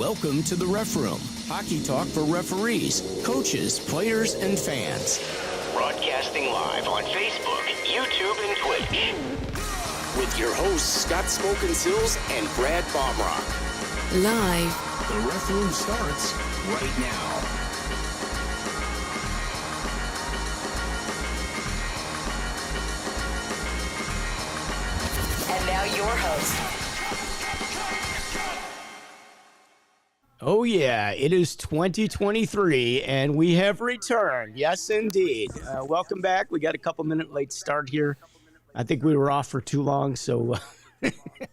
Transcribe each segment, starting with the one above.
Welcome to the Ref Room, hockey talk for referees, coaches, players, and fans. Broadcasting live on Facebook, YouTube, and Twitch. With your hosts, Scott Smokin Silz and Brad Baumruck. Live. The Ref Room starts right now. And now your host. Oh yeah, it is 2023 and we have returned. Yes, indeed. Welcome back. We got a couple minute late start here. I think we were off for too long, so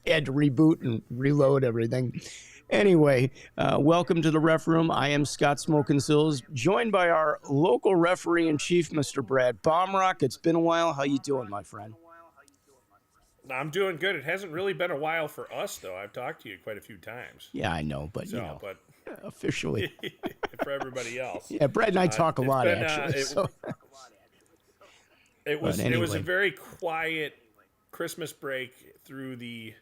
had to reboot and reload everything. Anyway, welcome to the Ref Room. I am Scott Smokin Silz, joined by our local referee in chief, Mr. Brad Baumruck. It's been a while. How you doing, my friend? I'm doing good. It hasn't really been a while for us, though. I've talked to you quite a few times. Yeah, I know, but but officially for everybody else. Yeah, Brad and I talk a lot, actually. It was a very quiet Christmas break through the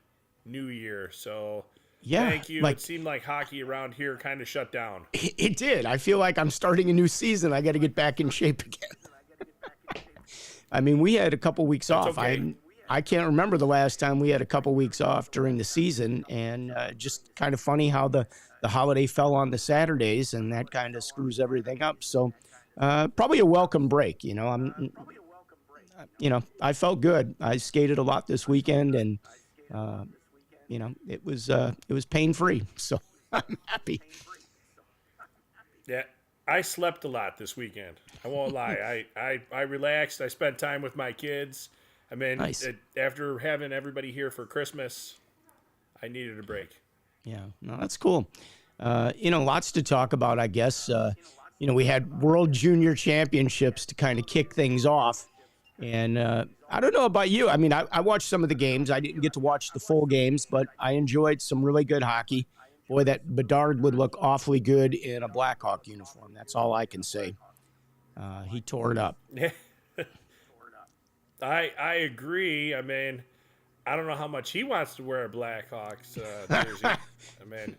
new year. So thank you. It seemed like hockey around here kind of shut down. It did. I feel like I'm starting a new season. I got to get back in shape again. I mean, we had a couple weeks off. Okay. I can't remember the last time we had a couple weeks off during the season, and just kind of funny how the holiday fell on the Saturdays, and that kind of screws everything up. So probably a welcome break. I felt good. I skated a lot this weekend, and it was pain-free. So I'm happy. Yeah, I slept a lot this weekend. I won't lie. I relaxed. I spent time with my kids. I mean, nice. After having everybody here for Christmas, I needed a break. Yeah, no, that's cool. Lots to talk about, I guess. We had World Junior Championships to kind of kick things off. And I don't know about you. I mean, I watched some of the games. I didn't get to watch the full games, but I enjoyed some really good hockey. Boy, that Bedard would look awfully good in a Blackhawk uniform. That's all I can say. He tore it up. I agree. I mean, I don't know how much he wants to wear a Blackhawks jersey. I mean,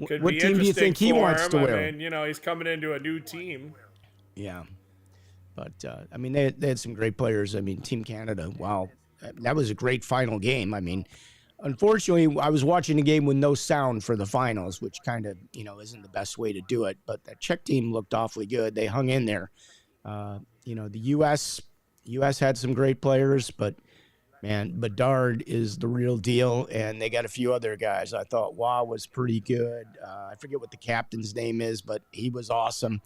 could what be team do you think he wants to wear? I mean, he's coming into a new team. Yeah. But, they had some great players. I mean, Team Canada, wow. That was a great final game. I mean, unfortunately, I was watching the game with no sound for the finals, which kind of, isn't the best way to do it. But that Czech team looked awfully good. They hung in there. The U.S. had some great players, but, man, Bedard is the real deal, and they got a few other guys. I thought Wah was pretty good. I forget what the captain's name is, but he was awesome.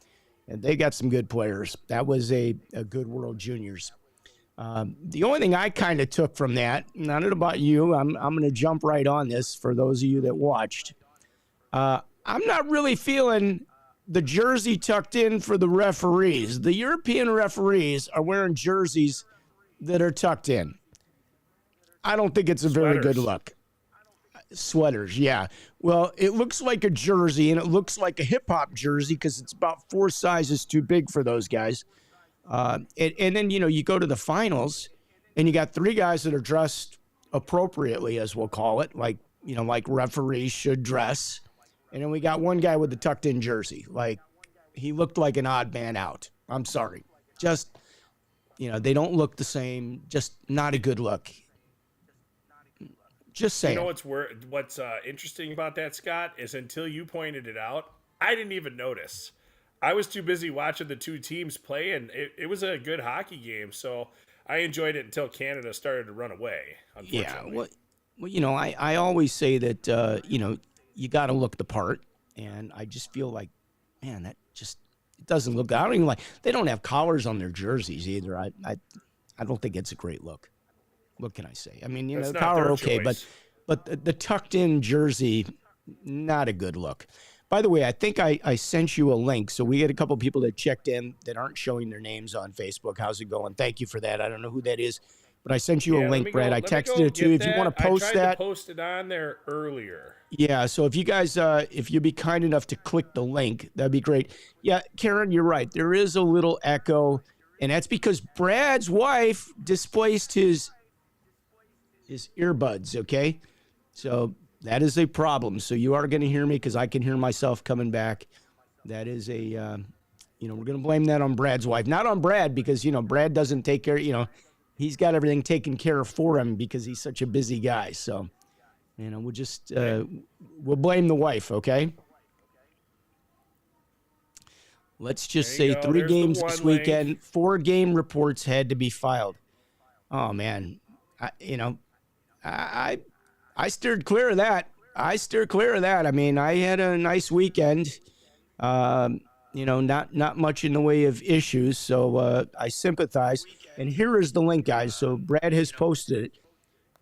And they got some good players. That was a good World Juniors. The only thing I kind of took from that, not about you, I'm going to jump right on this for those of you that watched. I'm not really feeling the jersey tucked in for the referees. The European referees are wearing jerseys that are tucked in. I don't think it's a very good look. Sweaters, yeah. Well, it looks like a jersey, and it looks like a hip-hop jersey because it's about 4 sizes too big for those guys. And then, you go to the finals, and you got 3 guys that are dressed appropriately, as we'll call it, like referees should dress. And then we got 1 guy with the tucked-in jersey. Like, he looked like an odd man out. I'm sorry. Just, they don't look the same. Just not a good look. Just saying. What's interesting about that, Scott, is until you pointed it out, I didn't even notice. I was too busy watching the 2 teams play, and it was a good hockey game. So I enjoyed it until Canada started to run away, unfortunately. Yeah, well, I always say that, you got to look the part, and I just feel like, man, it doesn't look. I don't even like. They don't have collars on their jerseys either. I don't think it's a great look. What can I say? I mean, the collar okay, choice. but the tucked in jersey, not a good look. By the way, I think I sent you a link, so we had a couple people that checked in that aren't showing their names on Facebook. How's it going? Thank you for that. I don't know who that is. But I sent you a link, Brad. I texted it to you. If you want to post that. I tried to post it on there earlier. Yeah, so if you guys, if you'd be kind enough to click the link, that'd be great. Yeah, Karen, you're right. There is a little echo, and that's because Brad's wife displaced his earbuds, okay? So that is a problem. So you are going to hear me because I can hear myself coming back. That is a, we're going to blame that on Brad's wife. Not on Brad because, Brad doesn't take care, he's got everything taken care of for him because he's such a busy guy. So, we'll just, we'll blame the wife, okay? Let's just say 3 There's games this weekend, 4 game reports had to be filed. Oh, man. I steered clear of that. I mean, I had a nice weekend. Not much in the way of issues, so I sympathize. And here is the link, guys. So Brad has posted it.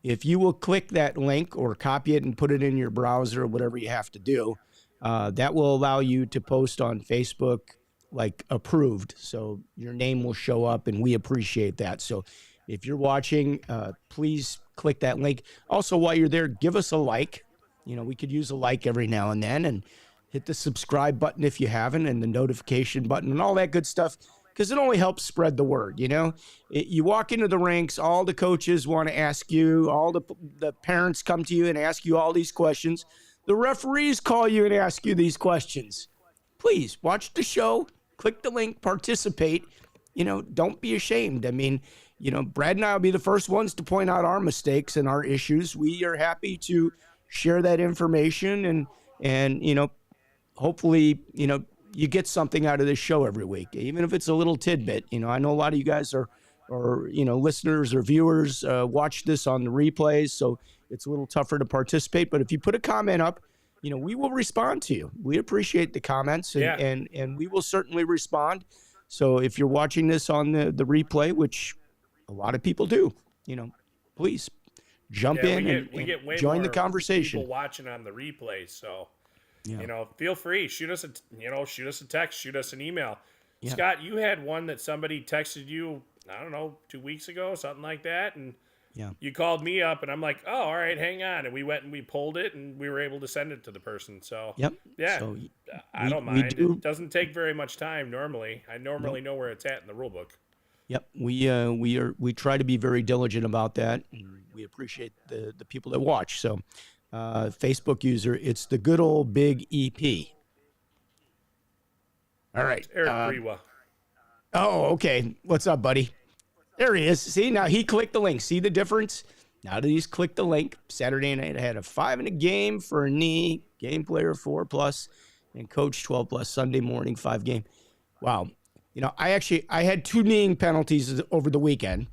If you will click that link or copy it and put it in your browser or whatever you have to do, that will allow you to post on Facebook like approved. So your name will show up, and we appreciate that. So if you're watching, please click that link. Also, while you're there, give us a like. We could use a like every now and then, and hit the subscribe button if you haven't, and the notification button and all that good stuff, because it only helps spread the word. You walk into the ranks, all the coaches want to ask you, all the parents come to you and ask you all these questions. The referees call you and ask you these questions. Please watch the show, click the link, participate. Don't be ashamed. I mean, Brad and I will be the first ones to point out our mistakes and our issues. We are happy to share that information and hopefully, you get something out of this show every week, even if it's a little tidbit. I know a lot of you guys are listeners or viewers watch this on the replays, so it's a little tougher to participate. But if you put a comment up, we will respond to you. We appreciate the comments, and we will certainly respond. So if you're watching this on the replay, which a lot of people do, please jump in and join the conversation. People watching on the replay, so. Feel free. Shoot us a text, shoot us an email. Yeah. Scott, you had one that somebody texted you, I don't know, 2 weeks ago, something like that. And you called me up and I'm like, oh, all right, hang on. And we went and we pulled it and we were able to send it to the person. So, so I don't mind. It doesn't take very much time normally. I normally know where it's at in the rule book. Yep. We try to be very diligent about that. And we appreciate the people that watch. So, Facebook user, it's the good old big EP. All right. Eric Brewa. Oh, okay. What's up, buddy? There he is. See, now he clicked the link. See the difference? Now that he's clicked the link, Saturday night I had a 5 in a game for a knee, game player 4+, and coach 12+, Sunday morning 5 game. Wow. I had 2 kneeing penalties over the weekend.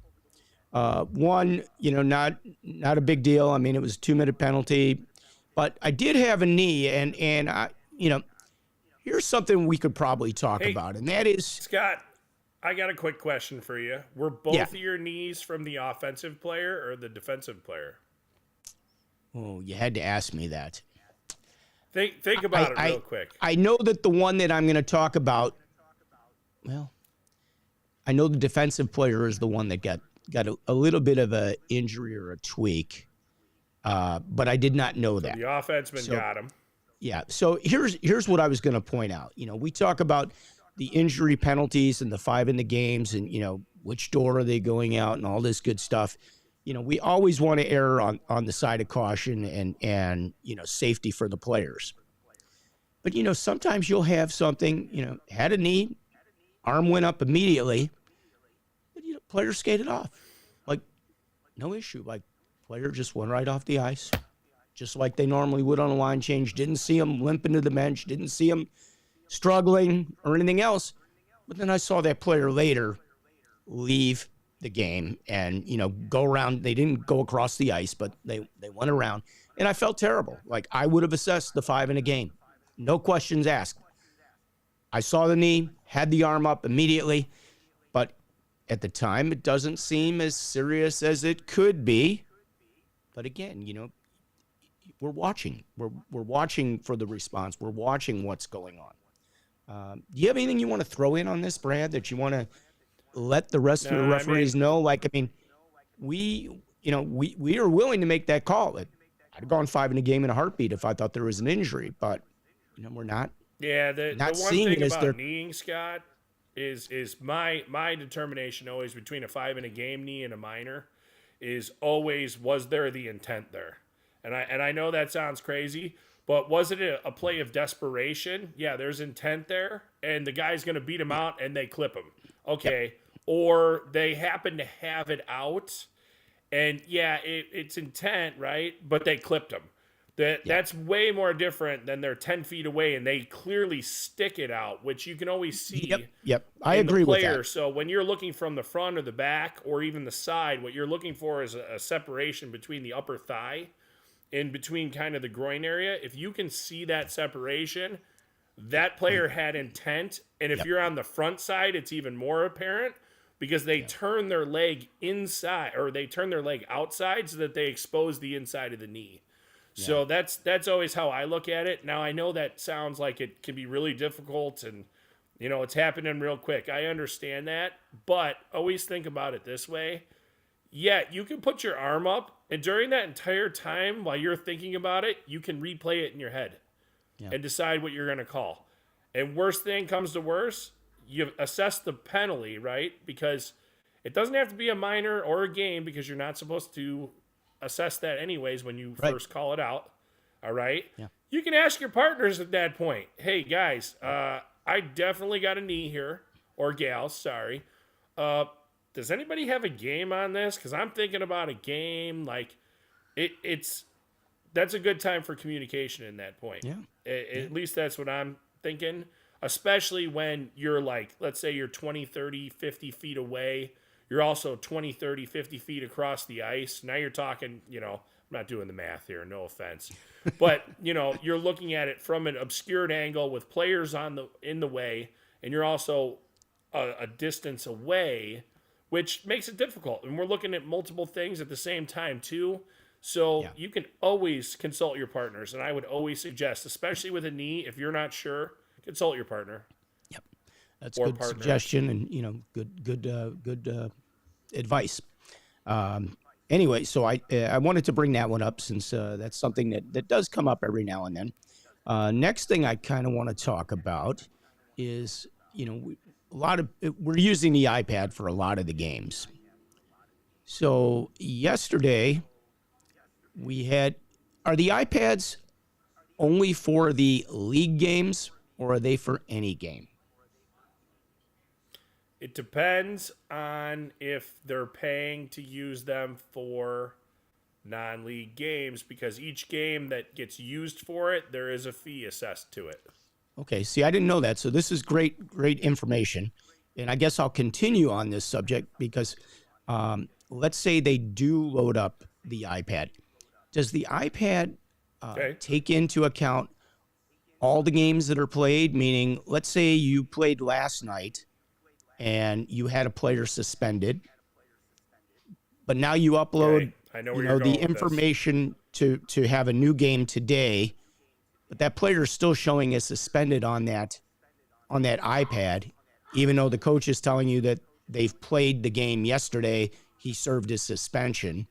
One, not a big deal. I mean, it was a 2-minute penalty, but I did have a knee, and I, here's something we could probably talk about, and that is Scott. I got a quick question for you. Were both of your knees from the offensive player or the defensive player? Oh, you had to ask me that. Think about it real quick. I know that the one that I'm going to talk about. Well, I know the defensive player is the one that got a little bit of a injury or a tweak, but I did not know that. The offenseman got him. Yeah. So here's what I was going to point out. We talk about the injury penalties and the 5 in the games and, which door are they going out and all this good stuff. We always want to err on the side of caution and safety for the players. But, sometimes you'll have something, had a knee, arm went up immediately, but, player skated off. Like, no issue. Like, player just went right off the ice, just like they normally would on a line change. Didn't see him limping to the bench. Didn't see him struggling or anything else. But then I saw that player later leave the game and, go around. They didn't go across the ice, but they went around. And I felt terrible. Like, I would have assessed the 5 in a game. No questions asked. I saw the knee, had the arm up immediately. But at the time, it doesn't seem as serious as it could be. But again, we're watching. We're watching for the response. We're watching what's going on. Do you have anything you want to throw in on this, Brad, that you want to let the rest of the referees know? Like, I mean, we are willing to make that call. I'd have gone 5 in a game in a heartbeat if I thought there was an injury, but we're not. Yeah, the one thing about kneeing, Scott, is my determination always between a 5 in a game knee and a minor is always, was there the intent there? And I know that sounds crazy, but was it a play of desperation? Yeah, there's intent there, and the guy's going to beat him out, and they clip him. Okay, or they happen to have it out, and yeah, it's intent, right? But they clipped him. That's way more different than they're 10 feet away and they clearly stick it out, which you can always see. Yep. I agree with that. So when you're looking from the front or the back or even the side, what you're looking for is a separation between the upper thigh and between kind of the groin area. If you can see that separation, that player had intent. And if you're on the front side, it's even more apparent because they turn their leg inside or they turn their leg outside so that they expose the inside of the knee. So that's always how I look at it. Now, I know that sounds like it can be really difficult and, it's happening real quick. I understand that, but always think about it this way. Yeah, you can put your arm up, and during that entire time while you're thinking about it, you can replay it in your head and decide what you're going to call. And worst thing comes to worst, you assess the penalty, right? Because it doesn't have to be a minor or a game because you're not supposed to assess that anyways when you first call it out. All right. Yeah. You can ask your partners at that point, hey guys, I definitely got a knee here, or gals, sorry. Does anybody have a game on this? Because I'm thinking about a game. Like that's a good time for communication in that point. Yeah. At least that's what I'm thinking, especially when you're like, let's say you're 20, 30, 50 feet away. You're also 20, 30, 50 feet across the ice. Now you're talking, I'm not doing the math here, no offense. But, you're looking at it from an obscured angle with players in the way, and you're also a distance away, which makes it difficult. And we're looking at multiple things at the same time, too. So you can always consult your partners. And I would always suggest, especially with a knee, if you're not sure, consult your partner. That's a good suggestion and, good advice. Anyway, so I wanted to bring that one up since that's something that does come up every now and then. Next thing I kind of want to talk about is, we're using the iPad for a lot of the games. So yesterday are the iPads only for the league games or are they for any game? It depends on if they're paying to use them for non-league games because each game that gets used for it, there is a fee assessed to it. Okay, see, I didn't know that. So this is great information. And I guess I'll continue on this subject because let's say they do load up the iPad. Does the iPad take into account all the games that are played? Meaning, let's say you played last night and you had a player suspended, but now you upload the information to have a new game today, but that player is still showing as suspended on that iPad, even though the coach is telling you that they've played the game yesterday, he served his suspension.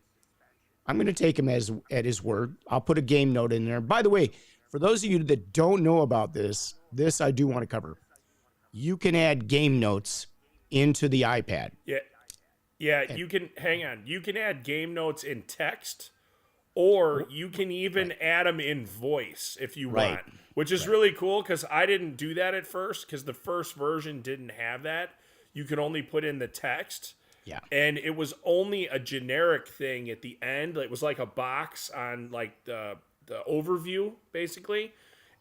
I'm going to take him at his word. I'll put a game note in there. By the way, for those of you that don't know about this I do want to cover. You can add game notes into the iPad. Yeah, you can add game notes in text, or you can even add them in voice if you want, which is really cool because I didn't do that at first because the first version didn't have that. You could only put in the text. Yeah. And it was only a generic thing at the end. It was like a box on like the overview, basically.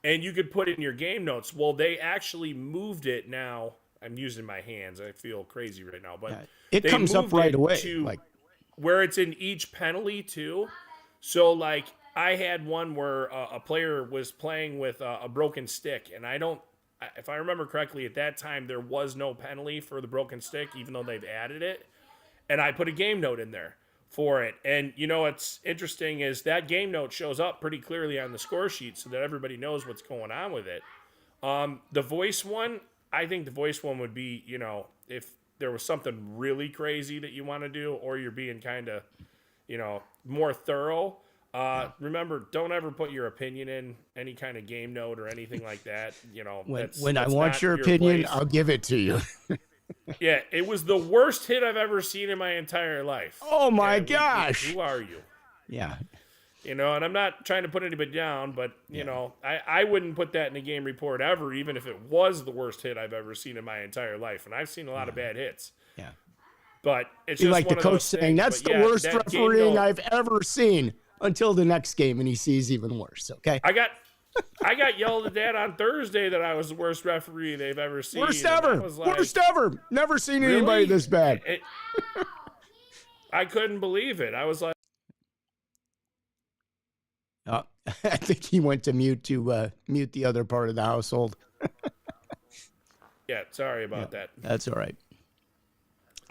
And you could put in your game notes. Well, they actually moved it now. I'm using my hands. I feel crazy right now, but it comes up right away, like where it's in each penalty too. So like I had one where a player was playing with a broken stick, and if I remember correctly, at that time there was no penalty for the broken stick, even though they've added it. And I put a game note in there for it. And what's interesting is that game note shows up pretty clearly on the score sheet so that everybody knows what's going on with it. The voice one, I think the voice one would be, if there was something really crazy that you want to do, or you're being kind of, more thorough. Remember, don't ever put your opinion in any kind of game note or anything like that. When I want your opinion, place. I'll give it to you. Yeah, it was the worst hit I've ever seen in my entire life. Oh my gosh! Who are you? Yeah. And I'm not trying to put anybody down, but, I wouldn't put that in a game report ever, even if it was the worst hit I've ever seen in my entire life. And I've seen a lot of bad hits. Yeah. But it's Be just like one the of coach those saying, things. that's But the worst that game refereeing note, I've ever seen, until the next game, and he sees even worse. Okay. I got yelled at that on Thursday that I was the worst referee they've ever seen. Worst And I ever. was like, Worst ever. Never seen anybody really? this bad. I couldn't believe it. I was like, I think he went to mute mute the other part of the household. yeah, sorry about that. That's all right.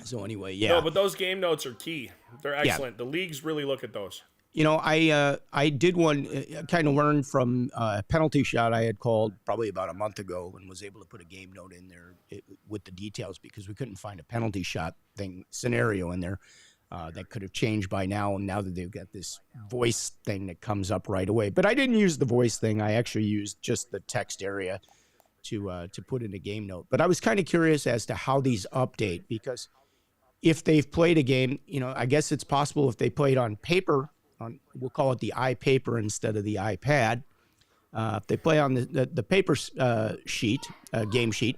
So anyway, yeah. No, but those game notes are key. They're excellent. The leagues really look at those. I did one, kind of learned from a penalty shot I had called probably about a month ago, and was able to put a game note in there with the details, because we couldn't find a penalty shot scenario in there that could have changed by now. And now that they've got this voice thing that comes up right away, but I didn't use the voice thing. I actually used just the text area to put in a game note. But I was kind of curious as to how these update, because if they've played a game, I guess it's possible if they played on paper, we'll call it the iPaper instead of the iPad. If they play on the paper sheet, game sheet,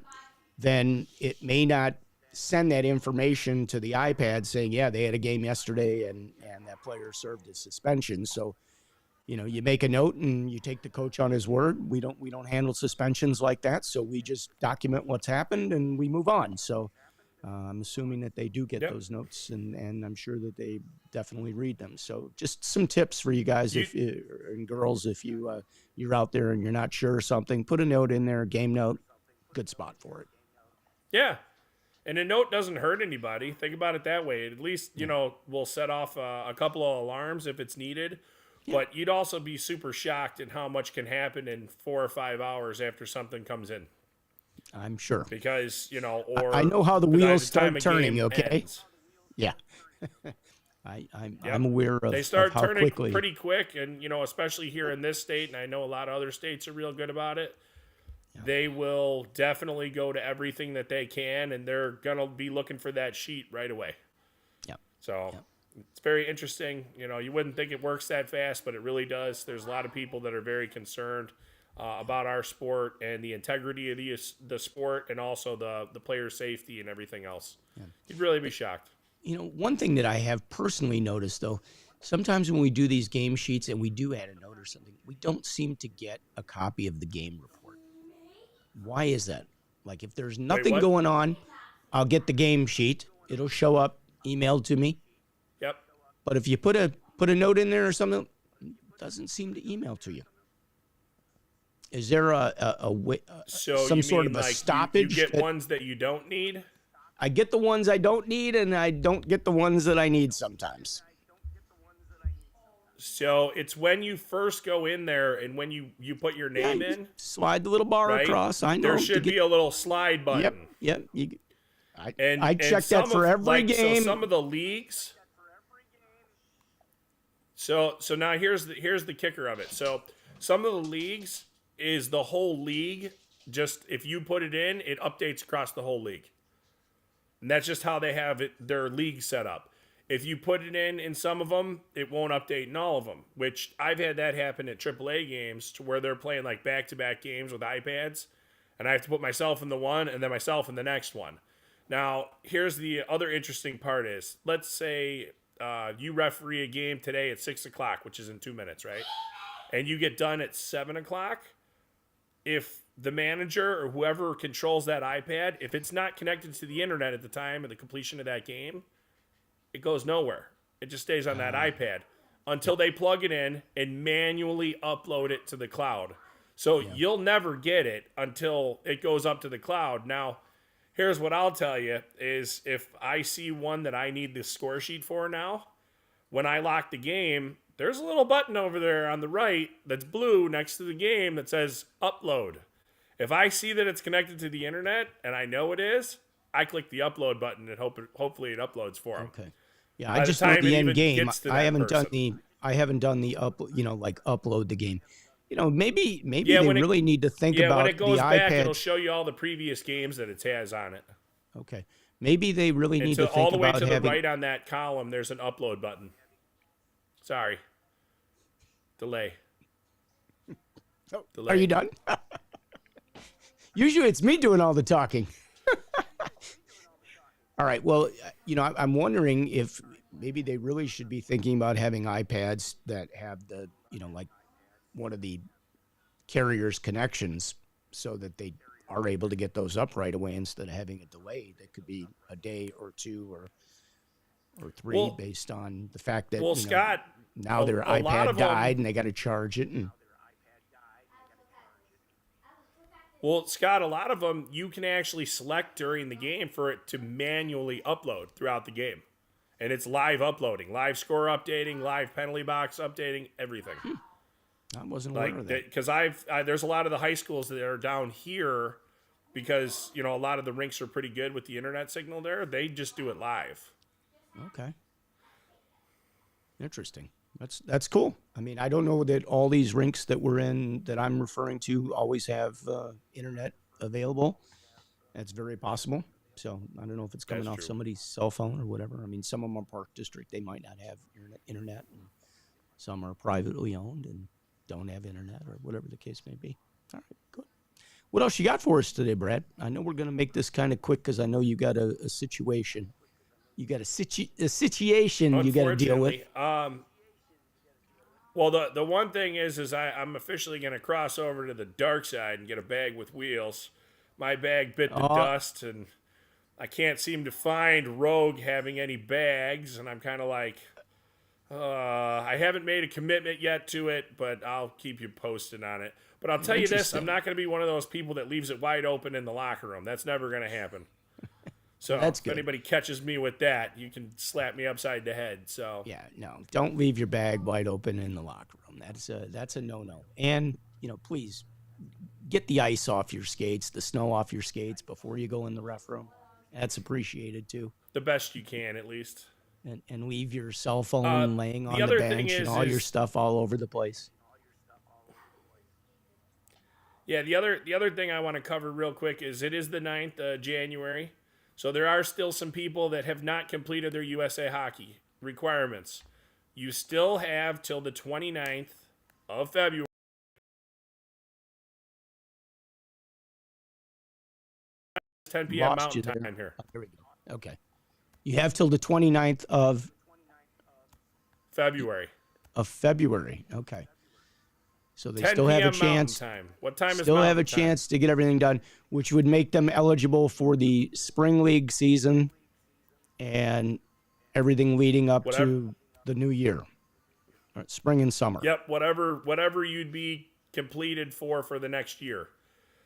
then it may not send that information to the iPad saying, yeah, they had a game yesterday and that player served his suspension. So, you make a note and you take the coach on his word. We don't handle suspensions like that. So we just document what's happened and we move on. So I'm assuming that they do get those notes, and I'm sure that they definitely read them. So just some tips for you guys and girls, if you're out there and you're not sure or something, put a note in there, game note, good spot for it. Yeah. And a note doesn't hurt anybody. Think about it that way. At least, we'll set off a couple of alarms if it's needed. Yeah. But you'd also be super shocked at how much can happen in 4 or 5 hours after something comes in. I'm sure. Because, or I know how the wheels start turning, okay? Ends. Yeah. I'm aware of They start how turning quickly. pretty quick, and, especially here in this state, and I know a lot of other states are real good about it. They will definitely go to everything that they can, and they're going to be looking for that sheet right away. Yeah. So it's very interesting. You wouldn't think it works that fast, but it really does. There's a lot of people that are very concerned about our sport and the integrity of the sport, and also the player safety and everything else. Yeah. You'd really be shocked. One thing that I have personally noticed, though, sometimes when we do these game sheets and we do add a note or something, we don't seem to get a copy of the game report. Why is that? Like, if there's nothing going on, I'll get the game sheet. It'll show up emailed to me. Yep. But if you put a note in there or something, it doesn't seem to email to you. Is there some sort of a stoppage? You get ones that you don't need? I get the ones I don't need, and I don't get the ones that I need sometimes. So it's when you first go in there and when you put your name in. Slide the little bar across. I know. There should be a little slide button. Yep. I check that for every game. So some of the leagues. So now here's the kicker of it. So some of the leagues is the whole league. Just if you put it in, it updates across the whole league. And that's just how they have their league set up. If you put it in some of them, it won't update in all of them, which I've had that happen at AAA games to where they're playing like back-to-back games with iPads, and I have to put myself in the one and then myself in the next one. Now, here's the other interesting part is, let's say you referee a game today at 6 o'clock, which is in 2 minutes, right? And you get done at 7 o'clock. If the manager or whoever controls that iPad, if it's not connected to the internet at the time of the completion of that game, it goes nowhere. It just stays on that iPad until they plug it in and manually upload it to the cloud. So you'll never get it until it goes up to the cloud. Now, here's what I'll tell you is if I see one that I need the score sheet for now, when I lock the game, there's a little button over there on the right that's blue next to the game that says upload. If I see that it's connected to the internet and I know it is, I click the upload button and hopefully it uploads for them. Okay. Yeah, I just know the end game. I haven't done the upload the game. Maybe they really need to think about when it goes the back, iPad. It'll show you all the previous games that it has on it. Okay. Maybe they really need to think all about the way to having... the right on that column, there's an upload button. Sorry. Delay. Are you done? Usually it's me doing all the talking. All right. Well, I'm wondering if maybe they really should be thinking about having iPads that have the, like one of the carrier's connections so that they are able to get those up right away instead of having a delay that could be a day or two or three based on the fact that, Scott, now their iPad died and they got to charge it. And Well, Scott, a lot of them you can actually select during the game for it to manually upload throughout the game. And it's live uploading, live score updating, live penalty box updating, everything. I wasn't aware of that. Because there's a lot of the high schools that are down here because, a lot of the rinks are pretty good with the internet signal there. They just do it live. Okay. Interesting. That's cool. I mean, I don't know that all these rinks that we're in that I'm referring to always have internet available. That's very possible. So I don't know if it's coming off somebody's cell phone or whatever. I mean, some of them are Park District. They might not have internet, and some are privately owned and don't have internet or whatever the case may be. All right, good. What else you got for us today, Brad? I know we're going to make this kind of quick because I know you got a situation. You got a situation you got to deal with. Well, the one thing is I'm officially going to cross over to the dark side and get a bag with wheels. My bag bit the dust, and I can't seem to find Rogue having any bags, and I'm kind of like, I haven't made a commitment yet to it, but I'll keep you posted on it. But I'll tell you this, I'm not going to be one of those people that leaves it wide open in the locker room. That's never going to happen. So if anybody catches me with that, you can slap me upside the head. So yeah, no, don't leave your bag wide open in the locker room. That's a no-no. And, please get the ice off your skates, the snow off your skates before you go in the ref room. That's appreciated too. The best you can, at least. And leave your cell phone laying on the bench and all your stuff all over the place. Yeah, the other thing I want to cover real quick is it is the 9th of January. So there are still some people that have not completed their USA Hockey requirements. You still have till the 29th of February. 10 p.m. Mountain Time here. Oh, there we go. Okay. You have till the 29th of February. Okay. So they still have a chance. Time. What time is still have a chance to get everything done, which would make them eligible for the spring league season and everything leading up to the new year, spring and summer. Yep, whatever you'd be completed for the next year.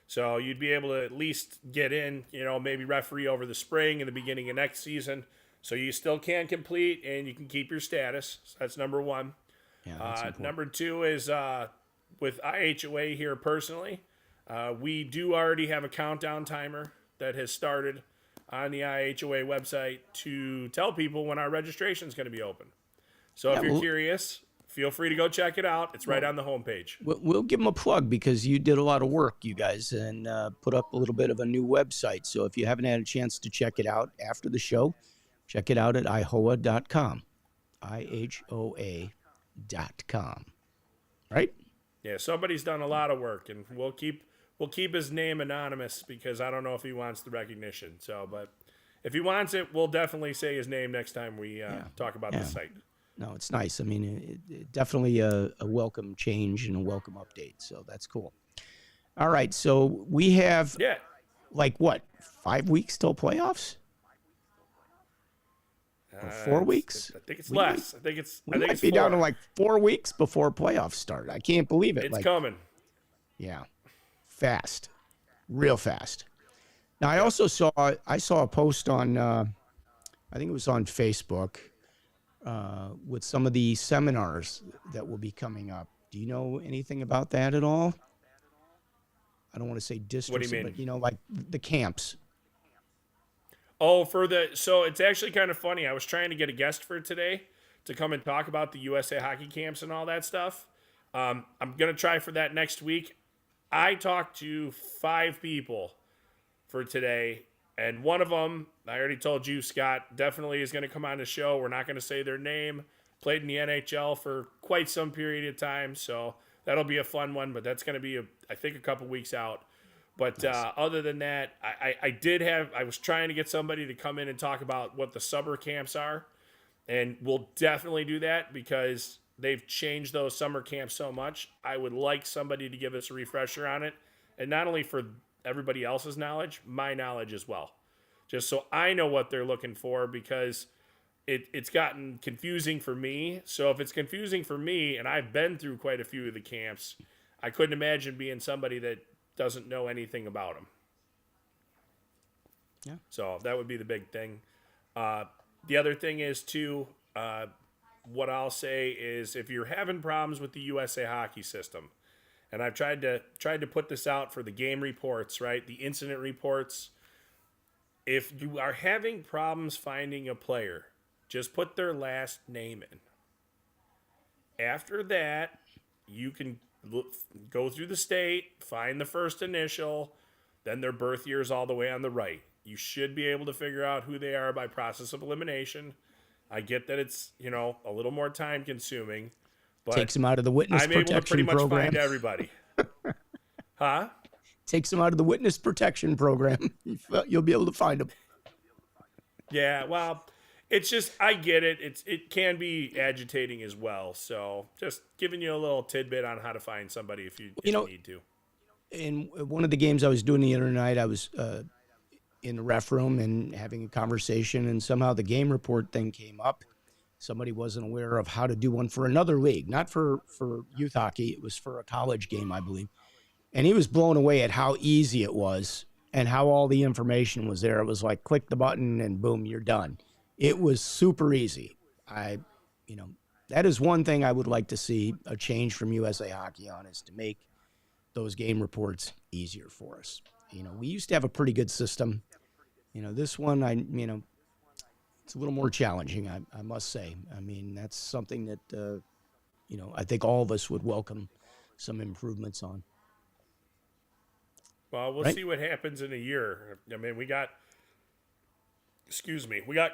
So you'd be able to at least get in, maybe referee over the spring and the beginning of next season. So you still can complete and you can keep your status. So that's number one. Yeah, that's important. Number two is with IHOA here personally, we do already have a countdown timer that has started on the IHOA website to tell people when our registration is going to be open. So if you're curious, feel free to go check it out. It's right on the homepage. We'll give them a plug because you did a lot of work, you guys, and put up a little bit of a new website. So if you haven't had a chance to check it out after the show, check it out at ihoa.com. IHOA.com. Right? Yeah, somebody's done a lot of work, and we'll keep his name anonymous because I don't know if he wants the recognition. So, but if he wants it, we'll definitely say his name next time we talk about the site. No, it's nice. I mean, it definitely a welcome change and a welcome update. So that's cool. All right, so we have 5 weeks till playoffs? Or 4 weeks? I think it's less. I think it's down to like 4 weeks before playoffs start. I can't believe it. It's coming. Yeah, fast, real fast. Now I also saw a post on I think it was on Facebook with some of the seminars that will be coming up. Do you know anything about that at all? I don't want to say districts, but like the camps. Oh, so it's actually kind of funny. I was trying to get a guest for today to come and talk about the USA hockey camps and all that stuff. I'm going to try for that next week. I talked to 5 people for today, and one of them, I already told you, Scott, definitely is going to come on the show. We're not going to say their name played in the NHL for quite some period of time, so that'll be a fun one. But that's going to be, I think, a couple weeks out. But other than that, I was trying to get somebody to come in and talk about what the summer camps are, and we'll definitely do that because they've changed those summer camps so much. I would like somebody to give us a refresher on it, and not only for everybody else's knowledge, my knowledge as well, just so I know what they're looking for, because it's gotten confusing for me. So if it's confusing for me, and I've been through quite a few of the camps, I couldn't imagine being somebody that doesn't know anything about them. Yeah. So that would be the big thing. The other thing is too, what I'll say is, if you're having problems with the USA hockey system, and I've tried to put this out for the game reports, right? The incident reports. If you are having problems finding a player, just put their last name in. After that, you can go through the state, find the first initial, then their birth year is all the way on the right. You should be able to figure out who they are by process of elimination. I get that it's, a little more time consuming, but takes them out of the witness I'm able to pretty protection much program. find everybody. Huh? Takes them out of the witness protection program. You'll be able to find them. Yeah, well, it's just, I get it. It can be agitating as well. So just giving you a little tidbit on how to find somebody if you need to. In one of the games I was doing the other night, I was in the ref room and having a conversation, and somehow the game report thing came up. Somebody wasn't aware of how to do one for another league, not for youth hockey. It was for a college game, I believe. And he was blown away at how easy it was and how all the information was there. It was like, click the button and boom, you're done. It was super easy. That is one thing I would like to see a change from USA Hockey on, is to make those game reports easier for us. We used to have a pretty good system. This one, it's a little more challenging, I must say. I mean, that's something that, I think all of us would welcome some improvements on. Well, we'll see what happens in a year. I mean, we got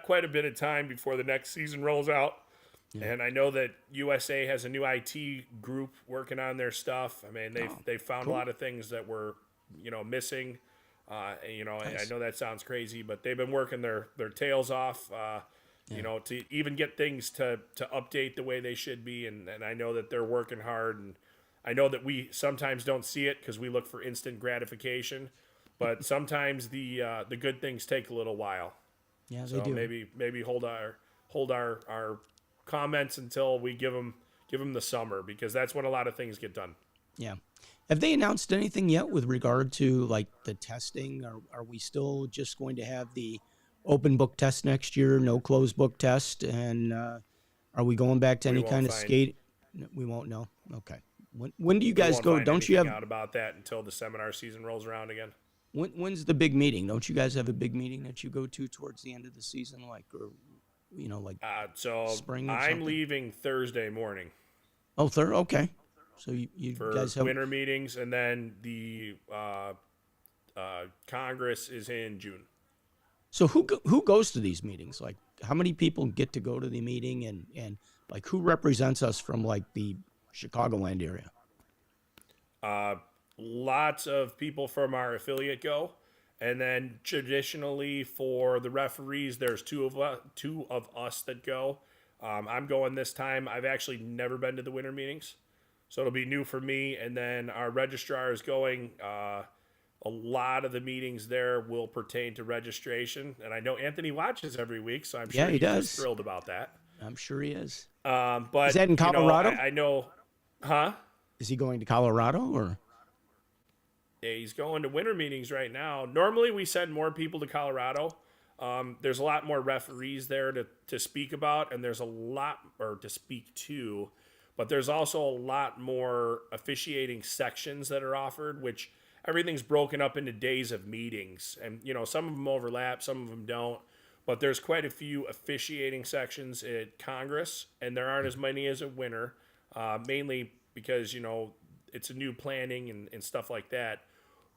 quite a bit of time before the next season rolls out. Yeah. And I know that USA has a new IT group working on their stuff. I mean, they've found a lot of things that were, missing. Nice. I know that sounds crazy, but they've been working their tails off, to even get things to update the way they should be. And I know that they're working hard, and I know that we sometimes don't see it because we look for instant gratification, but sometimes the good things take a little while. Yeah, they do. Maybe hold our comments until we give them the summer, because that's when a lot of things get done. Yeah. Have they announced anything yet with regard to like the testing? Are we still just going to have the open book test next year, no closed book test? And are we going back to any kind of skate? We won't know. Okay. When do you guys go? Don't you have out about that until the seminar season rolls around again? When's the big meeting? Don't you guys have a big meeting that you go to towards the end of the season, so spring? I'm leaving Thursday morning. Oh, okay. So you for guys have winter meetings, and then the Congress is in June. So who goes to these meetings? Like, how many people get to go to the meeting, and like who represents us from like the Chicagoland area? Lots of people from our affiliate go, and then traditionally for the referees, there's two of us that go. I'm going this time. I've actually never been to the winter meetings, so it'll be new for me. And then our registrar is going. A lot of the meetings there will pertain to registration, and I know Anthony watches every week, so I'm sure he does. Thrilled about that. I'm sure he is. But is that in Colorado? I know, huh? Is he going to Colorado or? Yeah, he's going to winter meetings right now. Normally, we send more people to Colorado. There's a lot more referees there to speak about, and there's a lot to speak to, but there's also a lot more officiating sections that are offered, which everything's broken up into days of meetings, and some of them overlap, some of them don't, but there's quite a few officiating sections at Congress, and there aren't as many as at winter, mainly because it's a new planning and stuff like that.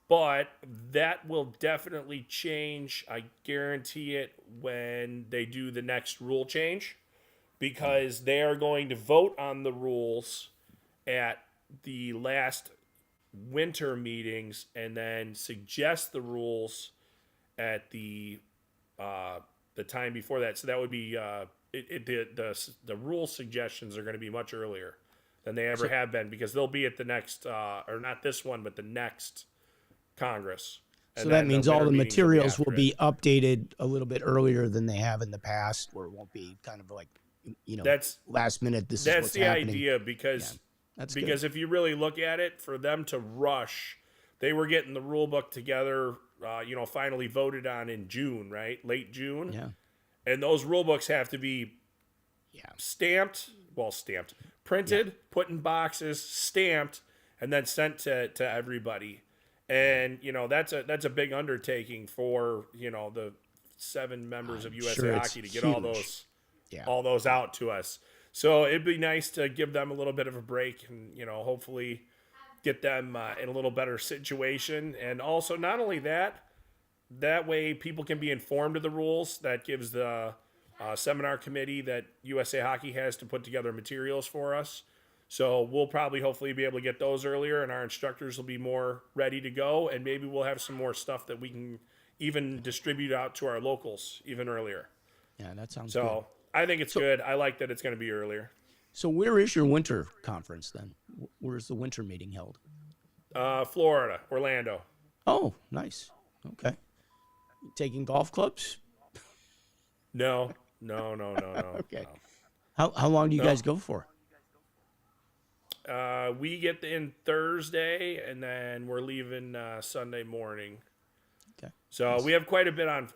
But that will definitely change, I guarantee it, when they do the next rule change, because they are going to vote on the rules at the last winter meetings and then suggest the rules at the time before that. So that would be the rule suggestions are going to be much earlier than they ever have been, because they'll be at the next or not this one, but the next Congress. So that means all the materials will be updated a little bit earlier than they have in the past, where it won't be kind of like, that's last minute. That's the idea, because because if you really look at it, for them to rush, they were getting the rule book together, finally voted on in June, right? Late June. Yeah. And those rule books have to be stamped, printed, put in boxes, stamped, and then sent to everybody. And, that's a big undertaking for, the 7 members of USA Hockey to get huge. all those out to us. So it'd be nice to give them a little bit of a break and, hopefully get them in a little better situation. And also, not only that way people can be informed of the rules. That gives the seminar committee that USA Hockey has to put together materials for us. So we'll probably hopefully be able to get those earlier, and our instructors will be more ready to go, and maybe we'll have some more stuff that we can even distribute out to our locals even earlier. Yeah, that sounds good. So I think it's good. I like that it's going to be earlier. So where is your winter conference then? Where's the winter meeting held? Florida, Orlando. Oh, nice. Okay. Taking golf clubs? No. Okay. No. How long do you guys go for? We get in Thursday, and then we're leaving Sunday morning. Okay. So we have quite a bit on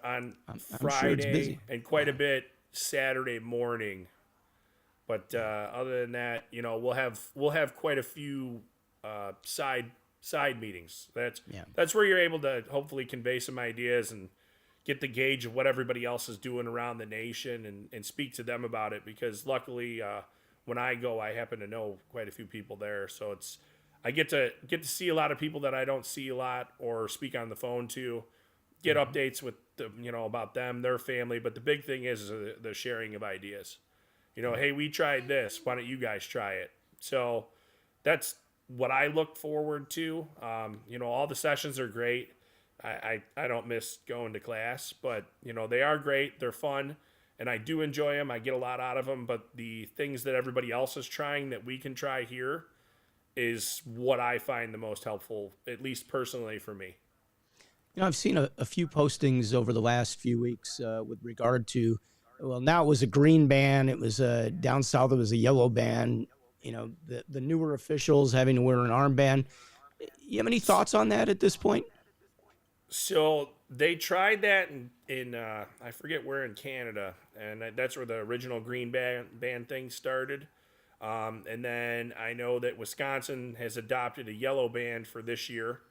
Friday, sure and quite a bit Saturday morning. But other than that, we'll have quite a few side meetings. That's where you're able to hopefully convey some ideas and get the gauge of what everybody else is doing around the nation, and speak to them about it, because luckily when I go, I happen to know quite a few people there. So I get to see a lot of people that I don't see a lot or speak on the phone to, get updates with about them, their family. But the big thing is the sharing of ideas. Hey, we tried this. Why don't you guys try it? So that's what I look forward to. All the sessions are great. I don't miss going to class, but they are great. They're fun, and I do enjoy them. I get a lot out of them, but the things that everybody else is trying that we can try here is what I find the most helpful, at least personally for me. I've seen a few postings over the last few weeks with regard to, well, now it was a green band. It was down south. It was a yellow band. The newer officials having to wear an armband. You have any thoughts on that at this point? So they tried that in I forget where in Canada, and that's where the original green band thing started. And then I know that Wisconsin has adopted a yellow band for this year.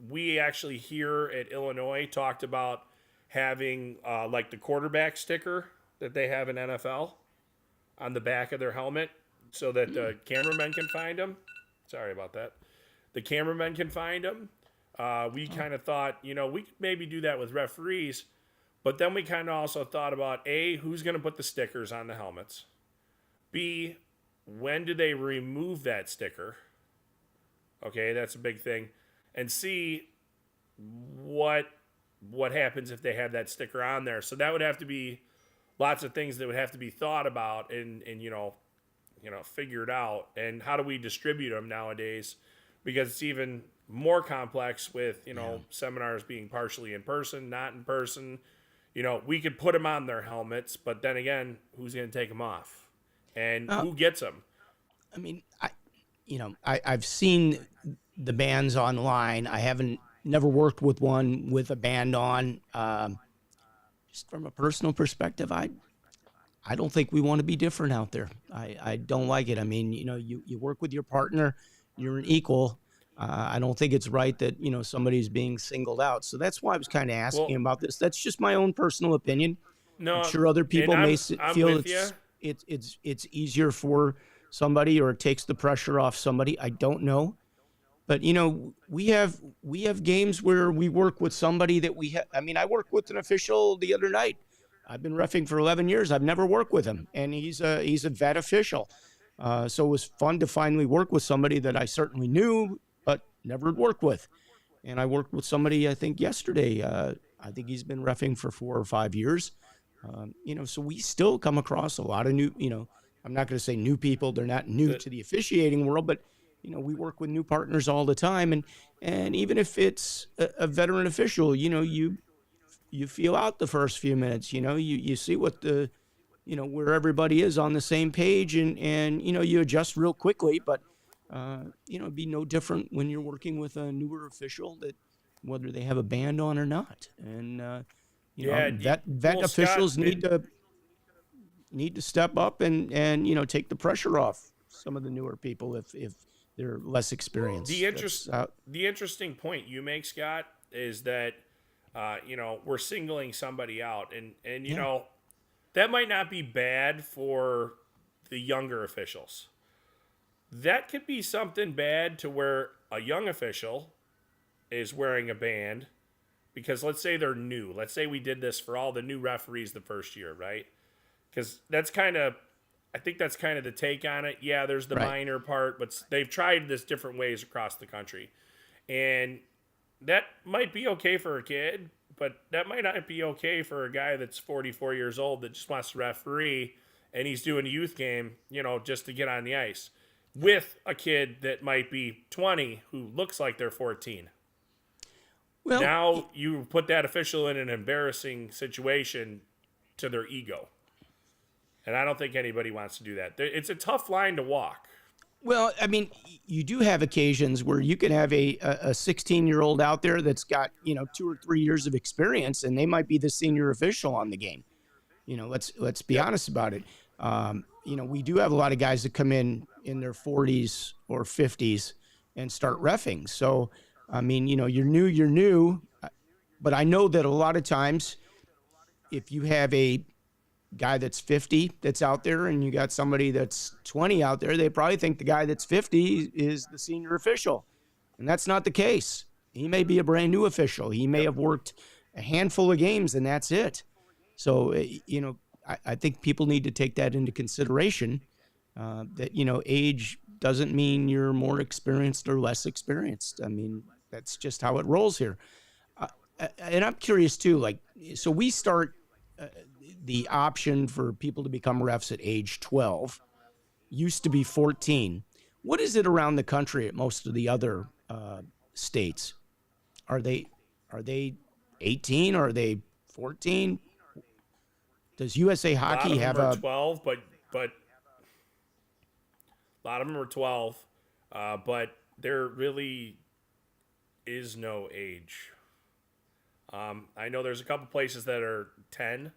We actually here at Illinois talked about having like the quarterback sticker that they have in NFL on the back of their helmet, so that the cameramen can find them. Sorry about that. The cameramen can find them. We kind of thought, we could maybe do that with referees, but then we kind of also thought about, A, who's going to put the stickers on the helmets? B, when do they remove that sticker? Okay, that's a big thing. And C, what happens if they have that sticker on there? So that would have to be lots of things that would have to be thought about and figured out. And how do we distribute them nowadays? Because it's even more complex with, seminars being partially in person, not in person. We could put them on their helmets, but then again, who's going to take them off? And who gets them? I mean, I've seen the bands online. I never worked with one with a band on. Just from a personal perspective, I don't think we want to be different out there. I don't like it. I mean, you work with your partner, you're an equal. I don't think it's right that, somebody's being singled out. So that's why I was kind of asking about this. That's just my own personal opinion. No, I'm sure other people may feel it's easier for somebody, or it takes the pressure off somebody. I don't know. But, we have games where we work with somebody that I worked with an official the other night. I've been reffing for 11 years. I've never worked with him, and he's a vet official. So it was fun to finally work with somebody that I certainly knew, but never had worked with. And I worked with somebody, I think, yesterday. I think he's been reffing for 4 or 5 years. So we still come across a lot of new, I'm not going to say new people. They're not new to the officiating world, but, we work with new partners all the time. And even if it's a veteran official, you feel out the first few minutes, you see what where everybody is on the same page and you adjust real quickly, but it'd be no different when you're working with a newer official, that whether they have a band on or not. And, vet officials Scott, need to step up and take the pressure off some of the newer people if they're less experienced. The interesting point you make, Scott, is that we're singling somebody out, and that might not be bad for the younger officials. That could be something bad to where a young official is wearing a band, because let's say they're new. Let's say we did this for all the new referees the first year, right? Because I think that's kind of the take on it. Yeah, there's the minor part, but they've tried this different ways across the country. And that might be okay for a kid, but that might not be okay for a guy that's 44 years old that just wants to referee, and he's doing a youth game, just to get on the ice, with a kid that might be 20 who looks like they're 14. Well, now you put that official in an embarrassing situation to their ego. And I don't think anybody wants to do that. It's a tough line to walk. Well, I mean, you do have occasions where you can have a 16-year-old out there that's got, 2 or 3 years of experience, and they might be the senior official on the game. Let's be honest about it. We do have a lot of guys that come in their 40s or 50s and start reffing. So, I mean, you're new, but I know that a lot of times if you have a guy that's 50 that's out there and you got somebody that's 20 out there, they probably think the guy that's 50 is the senior official. And that's not the case. He may be a brand new official. He may have worked a handful of games and that's it. So, I think people need to take that into consideration, that, age doesn't mean you're more experienced or less experienced. I mean, that's just how it rolls here. And I'm curious too, so we start the option for people to become refs at age 12, used to be 14. What is it around the country at most of the other states? Are they 18? Are they 14? Does USA Hockey have a 12? But a lot of them are 12. But there really is no age. I know there's a couple places that are 10.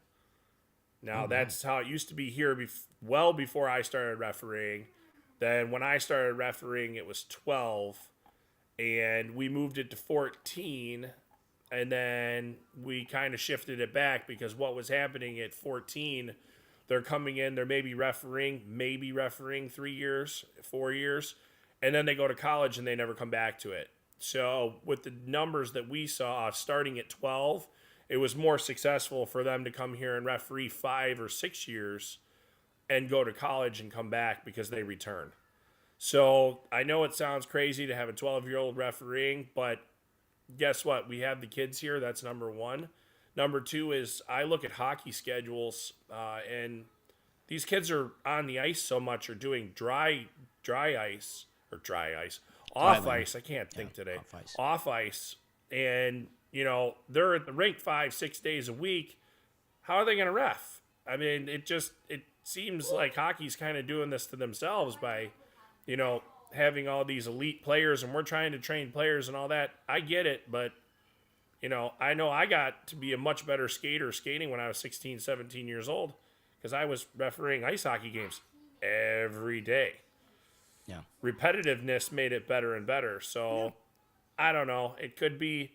Now, that's how it used to be here well before I started refereeing. Then when I started refereeing, it was 12. And we moved it to 14. And then we kind of shifted it back because what was happening at 14, they're coming in, they're maybe refereeing 3 years, 4 years. And then they go to college and they never come back to it. So with the numbers that we saw starting at 12, it was more successful for them to come here and referee 5 or 6 years and go to college and come back because they returned. So I know it sounds crazy to have a 12-year-old refereeing, but guess what? We have the kids here. That's number one. Number two is I look at hockey schedules, and these kids are on the ice so much or doing off ice. I can't think today. Off ice. And, they're at the rink 5-6 days a week. How are they going to ref? I mean, it seems like hockey's kind of doing this to themselves by, having all these elite players, and we're trying to train players and all that. I get it, but, I know I got to be a much better skating when I was 16, 17 years old because I was refereeing ice hockey games every day. Yeah. Repetitiveness made it better and better. So I don't know. It could be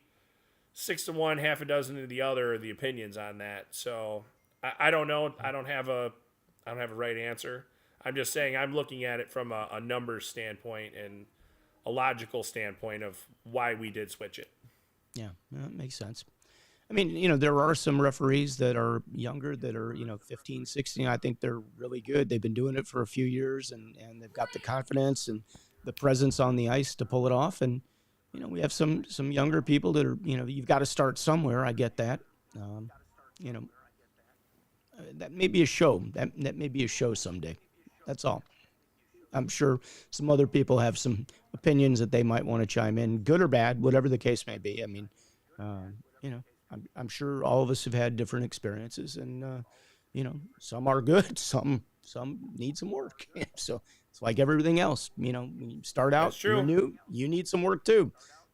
6 to 1, half a dozen to the other, the opinions on that. So I don't know. I don't have a right answer. I'm just saying I'm looking at it from a numbers standpoint and a logical standpoint of why we did switch it. Yeah, that makes sense. I mean, there are some referees that are younger that are, 15, 16. I think they're really good. They've been doing it for a few years and they've got the confidence and the presence on the ice to pull it off. And, we have some younger people that are, you've got to start somewhere. I get that. You know, that may be a show. That may be a show someday. That's all. I'm sure some other people have some opinions that they might want to chime in, good or bad, whatever the case may be. I mean, I'm sure all of us have had different experiences, and some are good, some need some work. So it's like everything else. When you start out, you're new, you need some work too.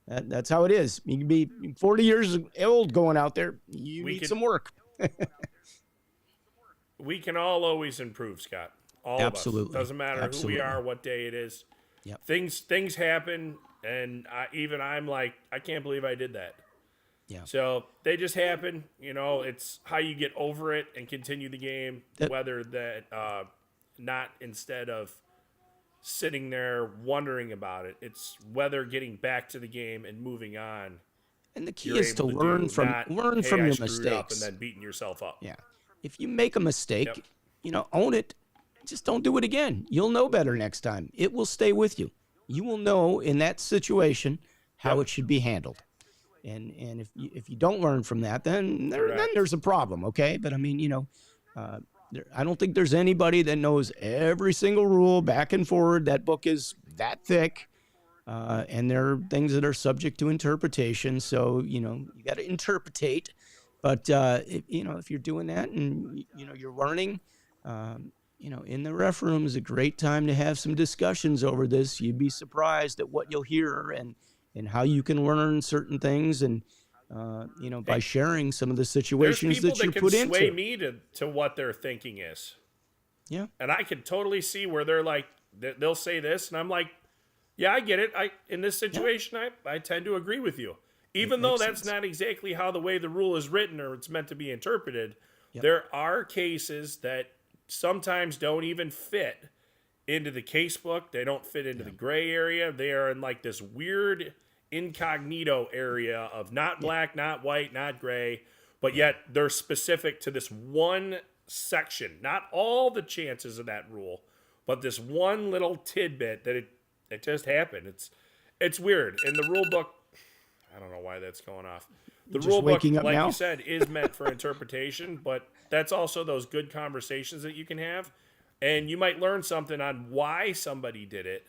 That's how it is. You can be 40 years old going out there. You need some work. We can all always improve, Scott. All Absolutely. of us. Doesn't matter who we are, what day it is. Yep. Things happen, and I'm like, I can't believe I did that. Yeah. So they just happen. It's how you get over it and continue the game. Whether that, not instead of sitting there wondering about it. It's whether getting back to the game and moving on. And the key is to learn from your mistakes and then beating yourself up. Yeah. If you make a mistake, own it. Just don't do it again. You'll know better next time. It will stay with you. You will know in that situation how it should be handled. And if you don't learn from that, then there's a problem, okay? But I mean, I don't think there's anybody that knows every single rule back and forward. That book is that thick, and there are things that are subject to interpretation. So you got to interpretate. But if you're doing that and you're learning, in the ref room is a great time to have some discussions over this. You'd be surprised at what you'll hear and how you can learn certain things, and by sharing some of the situations that you're put into. There's people that can sway me to what their thinking is. Yeah, and I can totally see where they're like, they'll say this, and I'm like, yeah, I get it. In this situation, I tend to agree with you, even though that's not exactly how the way the rule is written or it's meant to be interpreted. Yep. There are cases that sometimes don't even fit into the case book. They don't fit into the gray area. They are in like this weird incognito area of not black, not white, not gray, but yet they're specific to this one section. Not all the chances of that rule, but this one little tidbit that it just happened. It's weird. In the rule book, I don't know why that's going off. The rule book, like you said, is meant for interpretation, but that's also those good conversations that you can have. And you might learn something on why somebody did it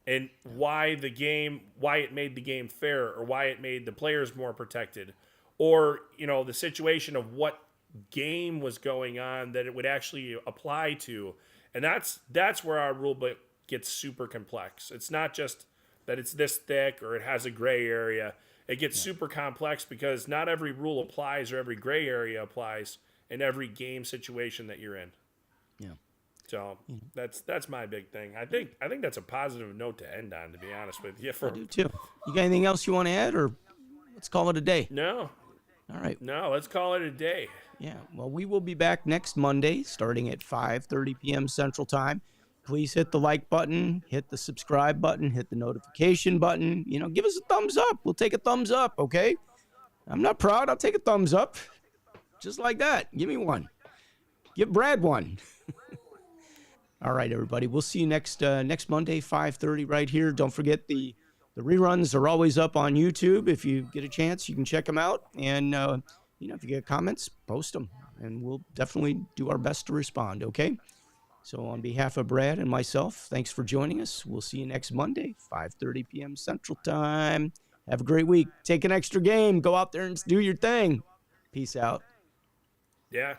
and why it made the game fair, or why it made the players more protected, or, the situation of what game was going on that it would actually apply to. And that's where our rule book gets super complex. It's not just that it's this thick or it has a gray area. It gets super complex because not every rule applies or every gray area applies in every game situation that you're in. Yeah. So that's my big thing. I think that's a positive note to end on, to be honest with you. I do too. You got anything else you want to add, or let's call it a day? No. All right. No, let's call it a day. Yeah. Well, we will be back next Monday starting at 5:30 p.m. Central Time. Please hit the like button, hit the subscribe button, hit the notification button. Give us a thumbs up. We'll take a thumbs up, okay? I'm not proud. I'll take a thumbs up. Just like that. Give me one. Give Brad one. All right, everybody. We'll see you next Monday, 5:30 right here. Don't forget the reruns are always up on YouTube. If you get a chance, you can check them out. And, if you get comments, post them. And we'll definitely do our best to respond, okay? So on behalf of Brad and myself, thanks for joining us. We'll see you next Monday, 5:30 p.m. Central Time. Have a great week. Take an extra game. Go out there and do your thing. Peace out. Yeah.